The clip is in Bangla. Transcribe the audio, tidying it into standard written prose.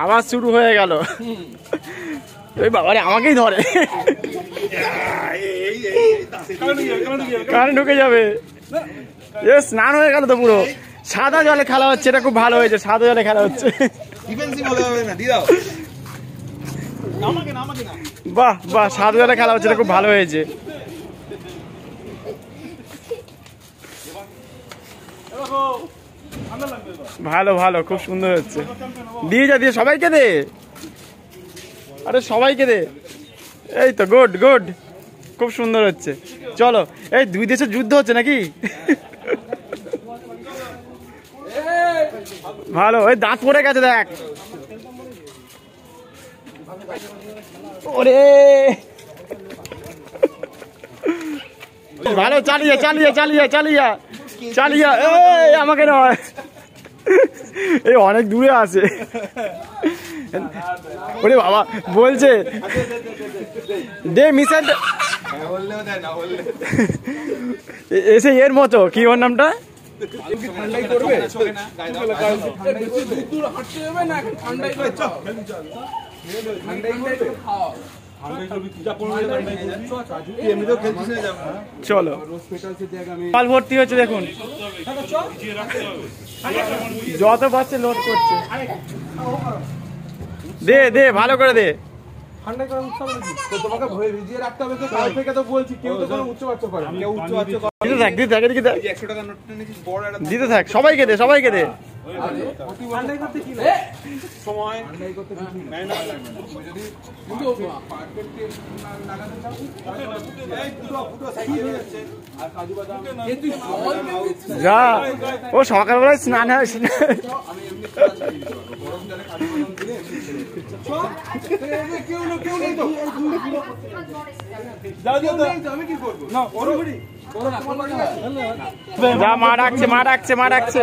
আবার শুরু হয়ে গেল। ওই বাবারে আমাকেই ধরে, কানে ঢুকে যাবে। স্নান হয়ে গেল তো পুরো। সাদা জলে খেলা হচ্ছে, এটা খুব ভালো হয়েছে, সাদা জলে খেলা হচ্ছে। বাহ বাহ, সাদা জলে খেলা হচ্ছে, এটা খুব ভালো হয়েছে। ভালো ভালো, খুব সুন্দর হচ্ছে। দিয়ে যা, দিয়ে সবাইকে দে, আরে সবাইকে দে। এই তো গুড গুড, খুব সুন্দর হচ্ছে। চলো, এই দুই দেশের যুদ্ধ হচ্ছে নাকি? ভালো, ওই দাঁত পড়ে গেছে দেখ। ওরে ভালো, চালিয়ে চালিয়ে চালিয়ে চালিয়ে চালিয়ে। এই আমাকে নয়, এই অনেক দূরে আছে। ওরে বাবা, বলছে দে মিসাইল এসে এর মতো। কি ওর নামটা? চলো, মাল ভর্তি হচ্ছে দেখুন, যত পাচ্ছে লোড করছে। দে দে, ভালো করে দে। দিতে থাক, সবাইকে দে, সবাইকে দে। যা, ও সকালবেলায় স্নান হয়। যা, মা ডাকছে, মা ডাকছে, মা ডাকছে।